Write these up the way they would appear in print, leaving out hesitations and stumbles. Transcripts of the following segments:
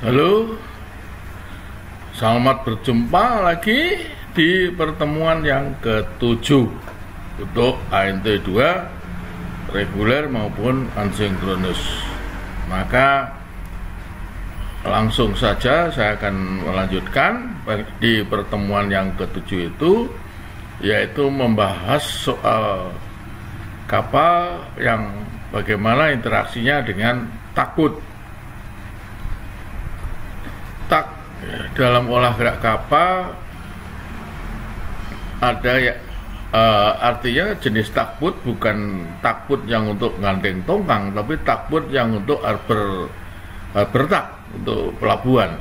Halo, selamat berjumpa lagi di pertemuan yang ke-7 untuk ANT2 reguler maupun asinkronus. Maka langsung saja saya akan melanjutkan di pertemuan yang ke-7 itu, yaitu membahas soal kapal yang bagaimana interaksinya dengan takbut. Dalam olah gerak kapal ada ya, artinya jenis takbut bukan takbut yang untuk gandeng tongkang, tapi takbut yang untuk harbor tak, untuk pelabuhan,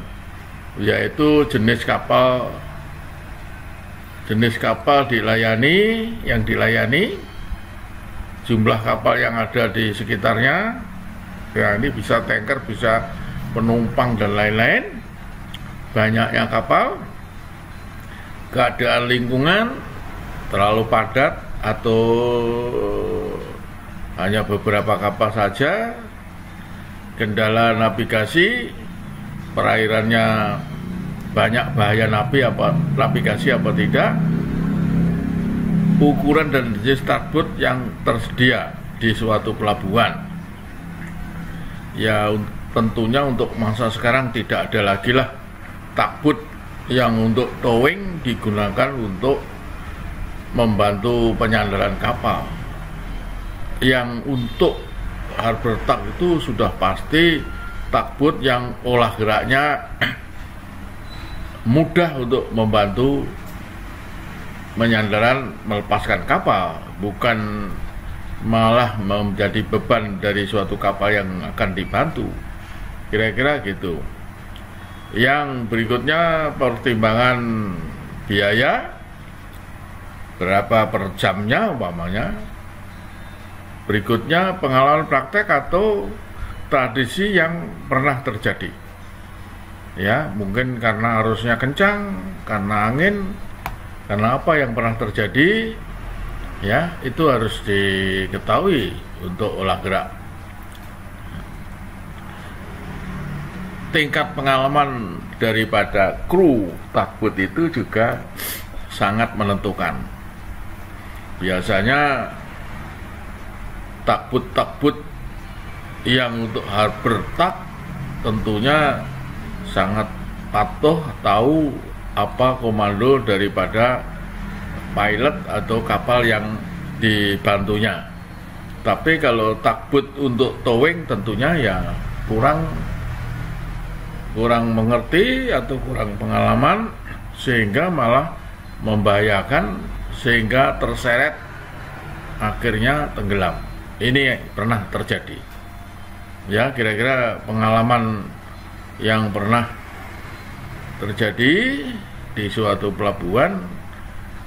yaitu jenis kapal yang dilayani, jumlah kapal yang ada di sekitarnya, ya ini bisa tanker, bisa penumpang dan lain-lain, banyaknya kapal, keadaan lingkungan terlalu padat atau hanya beberapa kapal saja, kendala navigasi, perairannya banyak bahaya navigasi apa tidak, ukuran dan jenis takbut yang tersedia di suatu pelabuhan. Ya tentunya untuk masa sekarang tidak ada lagi lah takbut yang untuk towing digunakan untuk membantu penyandaran kapal. Yang untuk harbor tak itu sudah pasti takbut yang olah geraknya mudah untuk membantu penyandaran melepaskan kapal, bukan malah menjadi beban dari suatu kapal yang akan dibantu. Kira-kira gitu. Yang berikutnya pertimbangan biaya, berapa per jamnya umpamanya. Berikutnya pengalaman praktek atau tradisi yang pernah terjadi. Ya, mungkin karena arusnya kencang, karena angin, karena apa yang pernah terjadi, ya itu harus diketahui untuk olah gerak. Tingkat pengalaman daripada kru takbut itu juga sangat menentukan. Biasanya takbut yang untuk harbor tak tentunya sangat patuh, tahu apa komando daripada pilot atau kapal yang dibantunya. Tapi kalau takbut untuk towing tentunya ya kurang mengerti atau kurang pengalaman, sehingga malah membahayakan, sehingga terseret akhirnya tenggelam. Ini pernah terjadi. Ya, kira-kira pengalaman yang pernah terjadi di suatu pelabuhan,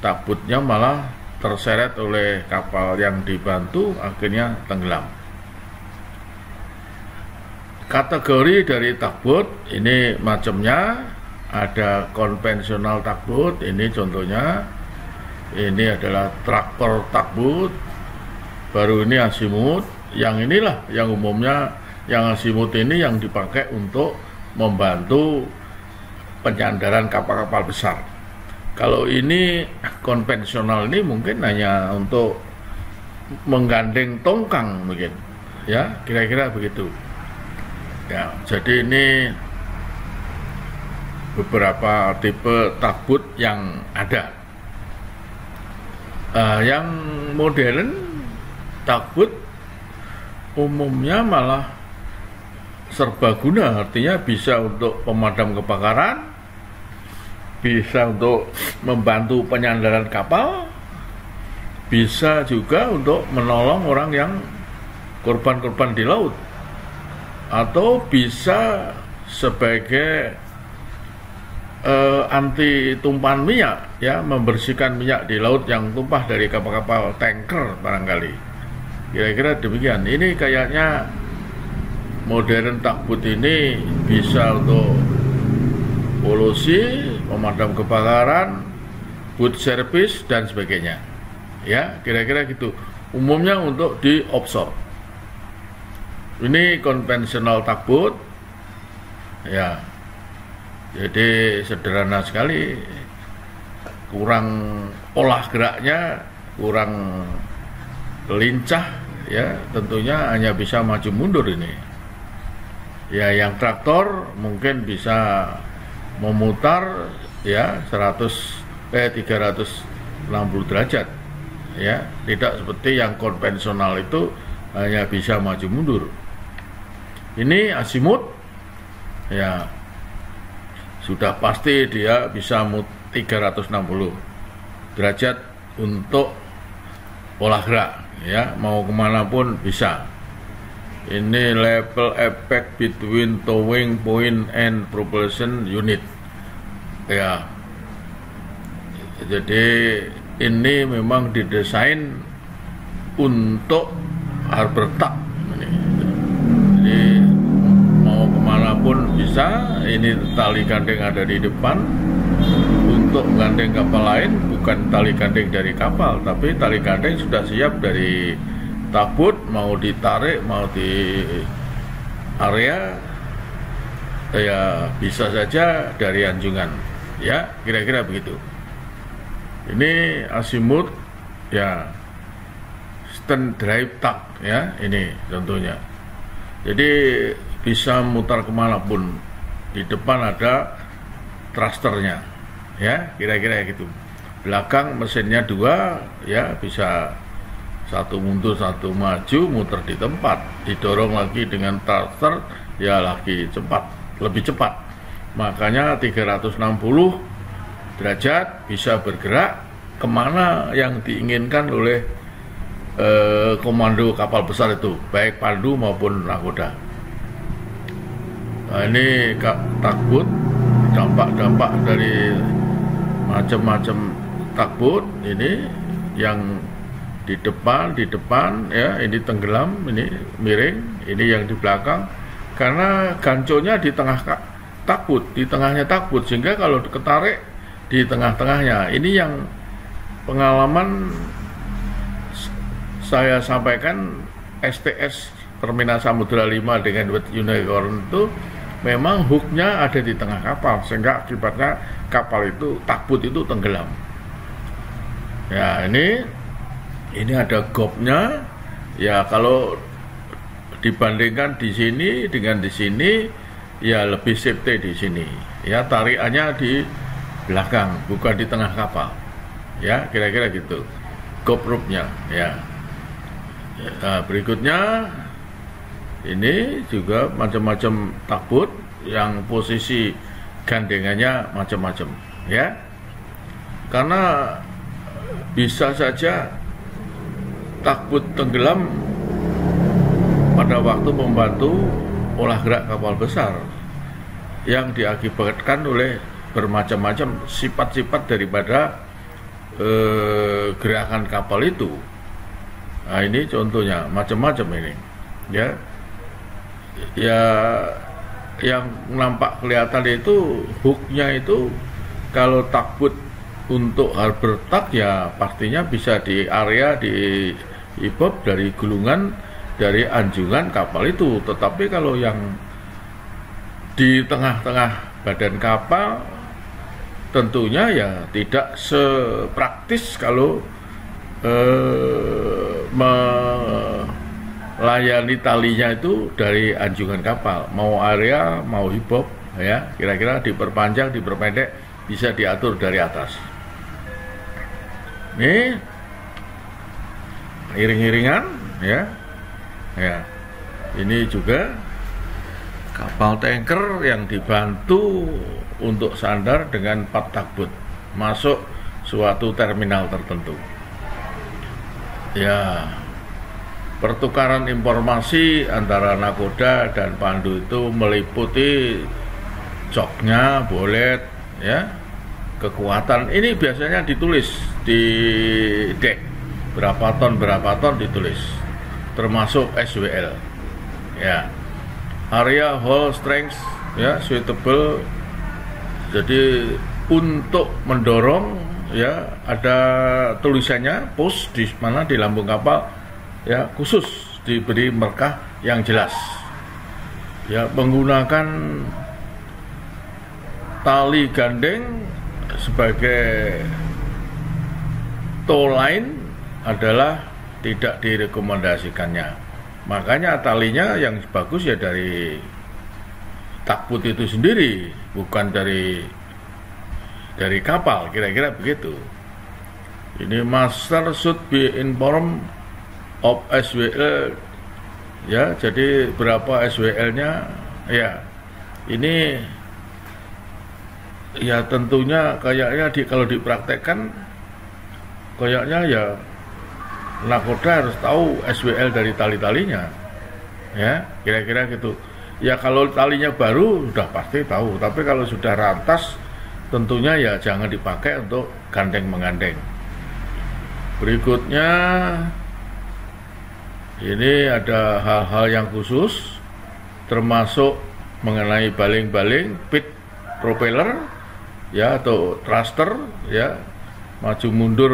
takbutnya malah terseret oleh kapal yang dibantu, akhirnya tenggelam. Kategori dari takbut ini macamnya ada konvensional takbut, ini contohnya, ini adalah traktor takbut, baru ini asimut. Yang inilah yang umumnya, yang asimut ini yang dipakai untuk membantu penyandaran kapal-kapal besar. Kalau ini konvensional ini mungkin hanya untuk menggandeng tongkang mungkin, ya kira-kira begitu. Ya, jadi ini beberapa tipe takbut yang ada. Yang modern takbut umumnya malah serbaguna, artinya bisa untuk pemadam kebakaran, bisa untuk membantu penyandaran kapal, bisa juga untuk menolong orang yang korban-korban di laut, atau bisa sebagai anti tumpahan minyak, ya, membersihkan minyak di laut yang tumpah dari kapal-kapal tanker barangkali. Kira-kira demikian. Ini kayaknya modern takbut ini bisa untuk polusi, pemadam kebakaran, boat service dan sebagainya. Ya, kira-kira gitu. Umumnya untuk di offshore. Ini konvensional takbut. Ya, jadi sederhana sekali, kurang olah geraknya, kurang lincah, ya tentunya hanya bisa maju mundur ini. Ya, yang traktor mungkin bisa memutar ya 360 derajat, ya tidak seperti yang konvensional itu hanya bisa maju mundur. Ini azimut, ya sudah pasti dia bisa 360 derajat untuk olah gerak, ya mau kemana pun bisa. Ini level effect between towing point and propulsion unit, ya jadi ini memang didesain untuk harbor tug. Jadi mau kemana pun bisa. Ini tali gandeng ada di depan untuk gandeng kapal lain, bukan tali gandeng dari kapal, tapi tali gandeng sudah siap dari tugboat, mau ditarik, mau di area, ya bisa saja dari anjungan, ya kira-kira begitu. Ini azimut, ya stand drive tug, ya ini contohnya. Jadi bisa mutar kemana pun. Di depan ada thrusternya, ya kira-kira gitu. Belakang mesinnya 2, ya bisa satu mundur satu maju, muter di tempat, didorong lagi dengan thruster, ya lagi cepat, lebih cepat. Makanya 360 derajat bisa bergerak kemana yang diinginkan oleh komando kapal besar itu, baik pandu maupun nakoda. Nah, ini tugboat, dampak-dampak dari macam-macam tugboat ini yang di depan ya ini tenggelam, ini miring, ini yang di belakang karena ganconya di tengah tugboat, di tengahnya tugboat, sehingga kalau ketarik di tengah-tengahnya. Ini yang pengalaman saya sampaikan, STS Permina Samudra 5 dengan Wet Unicorn itu memang hooknya ada di tengah kapal, sehingga akibatnya kapal itu, tugboat itu tenggelam. Ya ini ada gopnya, ya kalau dibandingkan di sini dengan di sini, ya lebih safety di sini. Ya tarikannya di belakang, bukan di tengah kapal. Ya kira-kira gitu. Gop rope-nya, ya. Nah, berikutnya ini juga macam-macam tugboat yang posisi gandengannya macam-macam, ya. Karena bisa saja tugboat tenggelam pada waktu membantu olah gerak kapal besar yang diakibatkan oleh bermacam-macam sifat-sifat daripada gerakan kapal itu. Nah ini contohnya macam-macam ini, ya. Ya yang nampak kelihatan itu hooknya itu kalau tugboat untuk harbor tug ya pastinya bisa di area di ibab dari gulungan dari anjungan kapal itu. Tetapi kalau yang di tengah-tengah badan kapal tentunya ya tidak sepraktis kalau melayani talinya itu dari anjungan kapal, mau area mau hibop, ya kira-kira diperpanjang diperpendek bisa diatur dari atas. Ini iring-iringan, ya ini juga kapal tanker yang dibantu untuk sandar dengan 4 tugboat masuk suatu terminal tertentu. Ya, pertukaran informasi antara nakoda dan pandu itu meliputi joknya, bolet, ya, kekuatan. Ini biasanya ditulis di deck berapa ton ditulis, termasuk SWL, ya, area hull strength, ya, suitable. Jadi untuk mendorong, ya, ada tulisannya push di mana di lambung kapal, ya, khusus diberi markah yang jelas. Ya, menggunakan tali gandeng sebagai tow line adalah tidak direkomendasikannya. Makanya talinya yang bagus ya dari takbut itu sendiri, bukan dari kapal, kira-kira begitu. Ini master should be informed of SWL, ya. Jadi berapa SWL-nya, ya. Ini ya tentunya kayaknya kalau dipraktekkan kayaknya ya nakoda harus tahu SWL dari tali-talinya, ya, kira-kira gitu. Ya kalau talinya baru sudah pasti tahu, tapi kalau sudah rantas tentunya ya jangan dipakai untuk gandeng menggandeng. Berikutnya ini ada hal-hal yang khusus, termasuk mengenai baling-baling, pit propeller, ya, atau thruster, ya, maju mundur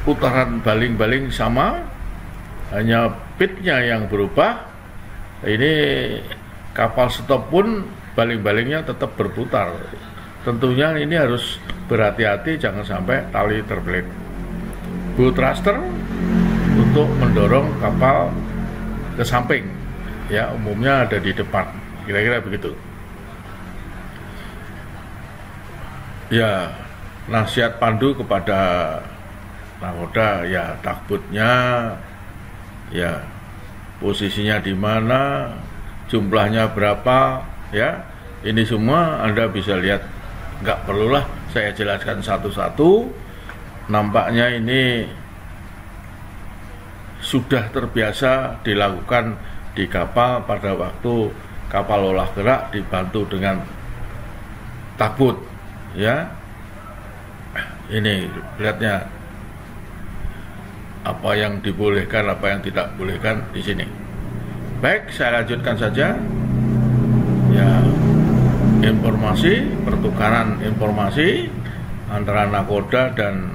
putaran baling-baling sama, hanya pitnya yang berubah. Ini kapal stop pun baling-balingnya tetap berputar. Tentunya ini harus berhati-hati, jangan sampai tali terbelit. Bow thruster untuk mendorong kapal ke samping, ya, umumnya ada di depan, kira-kira begitu. Ya, nasihat pandu kepada nakoda, ya, takbutnya, ya, posisinya di mana, jumlahnya berapa, ya, ini semua Anda bisa lihat. Nggak perlulah saya jelaskan satu-satu. Nampaknya ini sudah terbiasa dilakukan di kapal pada waktu kapal olah gerak dibantu dengan takbut, ya. Ini lihatnya apa yang dibolehkan, apa yang tidak bolehkan di sini. Baik, saya lanjutkan saja. Ya, informasi, pertukaran informasi antara nakoda dan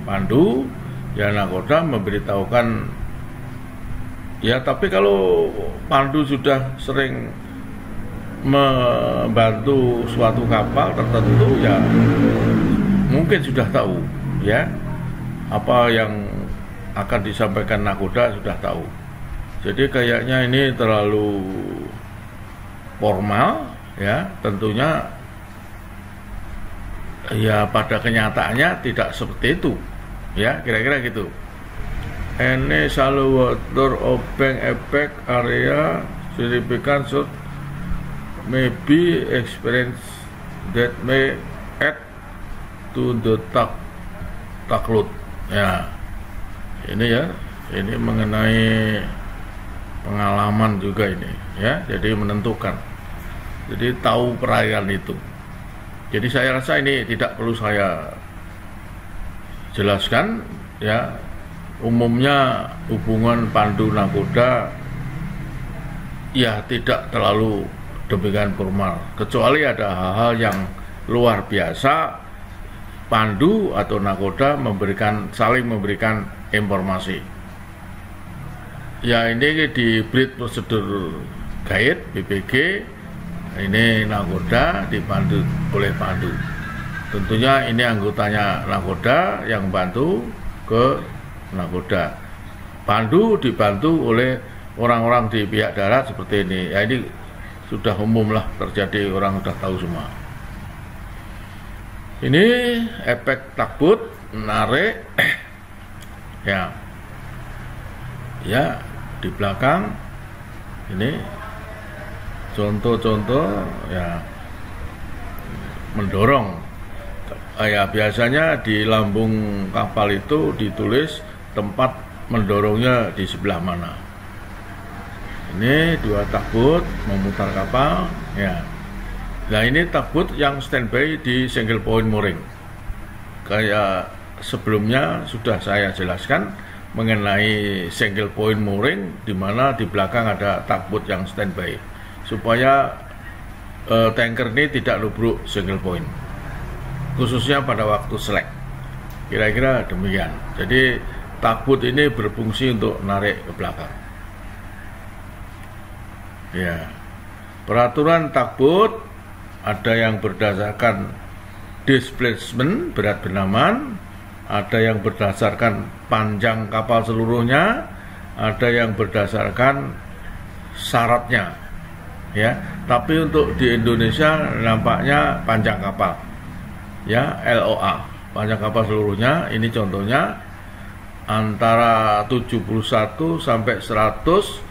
pandu. Ya, nakoda memberitahukan, ya, tapi kalau pandu sudah sering membantu suatu kapal tertentu, ya mungkin sudah tahu, ya, apa yang akan disampaikan nakoda sudah tahu. Jadi kayaknya ini terlalu formal, ya, tentunya ya pada kenyataannya tidak seperti itu, ya, kira-kira gitu. Any shallow water or bank effect area significant should may be experience that may add to the taklud. Ya, ini ya, ini mengenai pengalaman juga ini, ya, jadi menentukan. Jadi tahu perairan itu. Jadi saya rasa ini tidak perlu saya jelaskan, ya. Umumnya hubungan pandu nakoda ya tidak terlalu demikian formal, kecuali ada hal-hal yang luar biasa pandu atau nakoda saling memberikan informasi. Ya, ini di Bridge Procedure Guide BPG, ini nakoda dibantu oleh pandu. Tentunya ini anggotanya nakoda yang bantu ke nakoda. Pandu dibantu oleh orang-orang di pihak darat seperti ini. Ya, ini sudah umum lah terjadi, orang sudah tahu semua. Ini efek takbut, menarik, ya, ya, di belakang ini contoh-contoh, ya, mendorong. Ya, biasanya di lambung kapal itu ditulis tempat mendorongnya di sebelah mana. Ini dua takbut memutar kapal, ya. Nah, ini takbut yang standby di single point mooring. Kayak sebelumnya sudah saya jelaskan mengenai single point mooring, di mana di belakang ada takbut yang standby supaya tanker ini tidak nubruk single point, khususnya pada waktu slack. Kira-kira demikian. Jadi takbut ini berfungsi untuk narik ke belakang. Ya, Peraturan takbut ada yang berdasarkan displacement berat bendaman, ada yang berdasarkan panjang kapal seluruhnya, ada yang berdasarkan syaratnya, ya. Tapi untuk di Indonesia nampaknya panjang kapal, ya, LOA, panjang kapal seluruhnya. Ini contohnya antara 71 sampai 100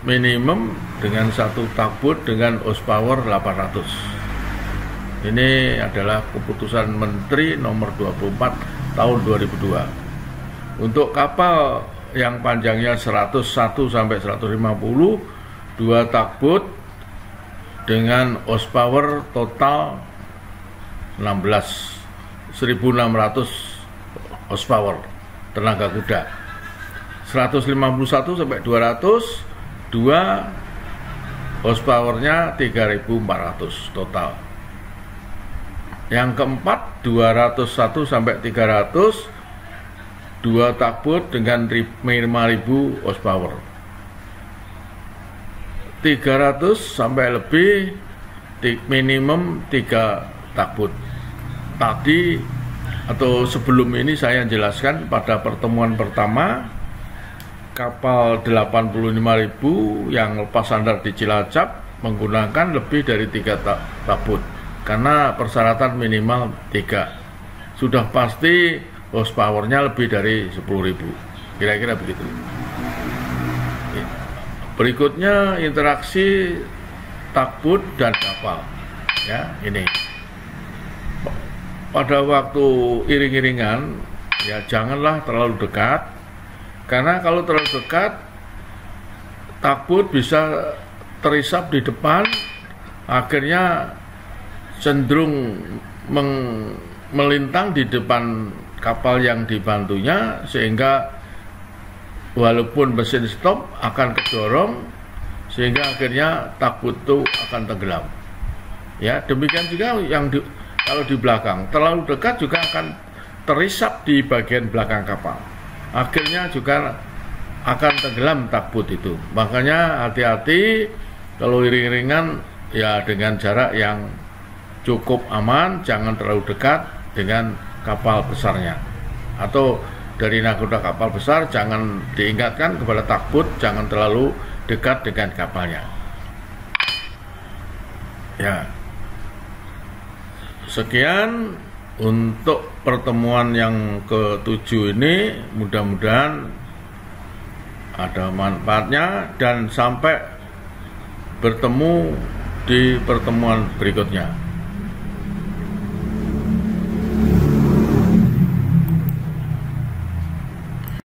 minimum dengan satu takbut dengan horsepower 800. Ini adalah keputusan Menteri nomor 24 tahun 2002. Untuk kapal yang panjangnya 101 sampai 150, 2 takbut dengan horsepower total 1600 horsepower tenaga kuda. 151 sampai 200, 2 horsepowernya 3400 total. Yang keempat 201 sampai 300, 2 takbut dengan 5000 horsepower. 300 sampai lebih minimum 3 takbut. Tadi atau sebelum ini saya jelaskan pada pertemuan pertama, kapal 85.000 yang lepas sandar di Cilacap menggunakan lebih dari 3 takbut karena persyaratan minimal 3. Sudah pasti horsepowernya lebih dari 10.000, kira-kira begitu. Berikutnya interaksi takbut dan kapal, ya. Ini pada waktu iring-iringan, ya janganlah terlalu dekat, karena kalau terlalu dekat takbut bisa terisap di depan, akhirnya cenderung melintang di depan kapal yang dibantunya, sehingga walaupun mesin stop akan kedorong, sehingga akhirnya takbut itu akan tenggelam. Ya, demikian juga kalau di belakang terlalu dekat juga akan terisap di bagian belakang kapal, akhirnya juga akan tenggelam takbut itu. Makanya hati-hati kalau iring-iringan, ya dengan jarak yang cukup aman, jangan terlalu dekat dengan kapal besarnya. Atau dari nakoda kapal besar jangan diingatkan kepada takbut jangan terlalu dekat dengan kapalnya. Ya. Sekian untuk pertemuan yang ke-7 ini, mudah-mudahan ada manfaatnya dan sampai bertemu di pertemuan berikutnya.